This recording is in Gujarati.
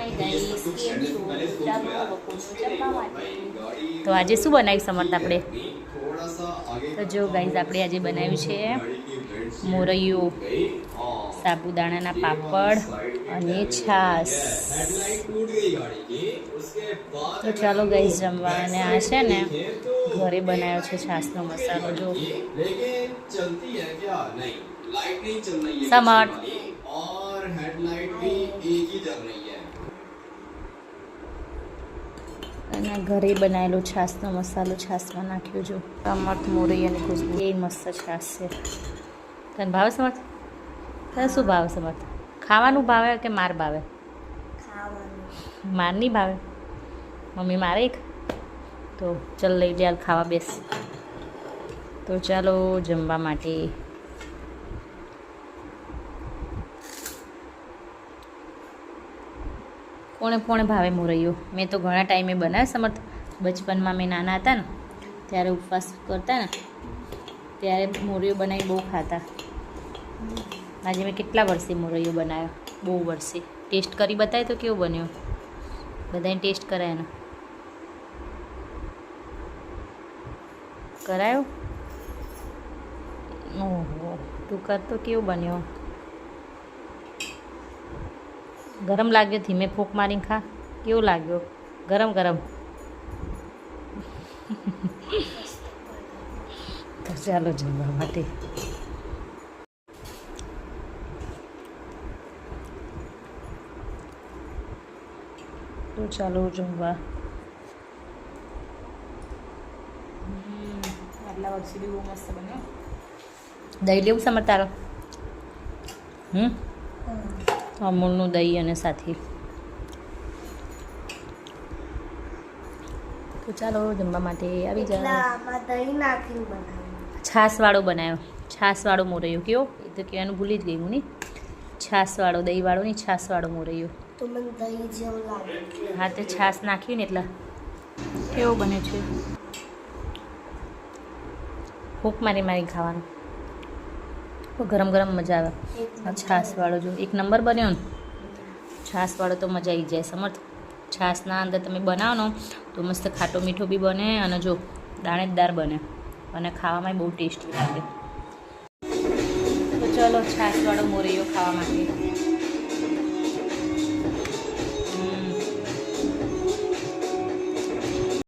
હાય ગાઈસ, કેમ છો? ચાલો બપોરનું જમવા માટે. તો આજે શું બનાવ્યું સમર્થ આપણે? તો જો ગાઈસ આપણે આજે બનાવ્યું છે મોરૈયું, સાબુદાણાના પાપડ અને છાશ. તો ચાલો ગાઈસ જમવા. અને આ છે ને ઘરે બનાવ્યો છે છાશનો મસાલો. જો समर्थ और हेडलाइट भी एक ही जल रही है. અને ઘરે બનાવેલો છાશનો મસાલો છાશમાં નાખ્યો. જો સમર્થ મોરૈયા અને ખુશ્બુ એ મસ્ત છાશ છે. તને ભાવે સમર્થ? તને શું ભાવે સમર્થ? ખાવાનું ભાવે કે માર ભાવે? માર નહીં ભાવે? મમ્મી મારે એક તો ચાલ લઈ લે, ખાવા બેસ. તો ચાલો જમવા માટે. કોણે ભાવે મોરૈયું? મેં તો ઘણા ટાઈમે બનાવ્યો સમર્થ. બચપનમાં મેં નાના હતા ને ત્યારે ઉપવાસ કરતા ને ત્યારે મોરૈયું બનાવી બહુ ખાતા. આજે મેં કેટલા વર્ષે મોરૈયું બનાવ્યો, બહુ વર્ષે. ટેસ્ટ કરી બતાવે તો કેવું બન્યું? બધાને ટેસ્ટ કરાય ને કરાયો? ઓહો, તું કર તો કેવું બન્યો? ગરમ લાગ્યો? ધીમે ફૂંક મારીને ખા. કેવું લાગ્યો? ગરમ ગરમ. તો ચાલો જમવા માટે. તો ચાલો જમવા. આટલા વર્ષે બી બહુ મસ્ત બન્યો. દહીં લેવું સમર તારો? અમૂલનું દહીં અને સાથે. તો ચાલો જમવા માટે આવી જાય. છાશવાળો બનાવ્યો, છાશવાળો મોરૈયો. કેવો? એ તો કહેવાનું ભૂલી જ ગઈ હું નહીં. છાશવાળો, દહીંવાળો નહીં, છાશવાળો મોરૈયો. હા, તે છાશ નાખ્યું ને એટલે કેવો બને છે. ફૂંક મારી મારી ખાવાનું. ગરમ ગરમ મજા આવે. છાશવાળો જો એક નંબર બન્યો ને. છાશવાળો તો મજા આવી જાય સમર્થ. છાશના અંદર તમે બનાવો ને તો મસ્ત ખાટો મીઠો બી બને અને જો દાણેદાર બને અને ખાવામાં બહુ ટેસ્ટી લાગે. તો ચલો છાશવાળો મોરૈયો ખાવા માટે.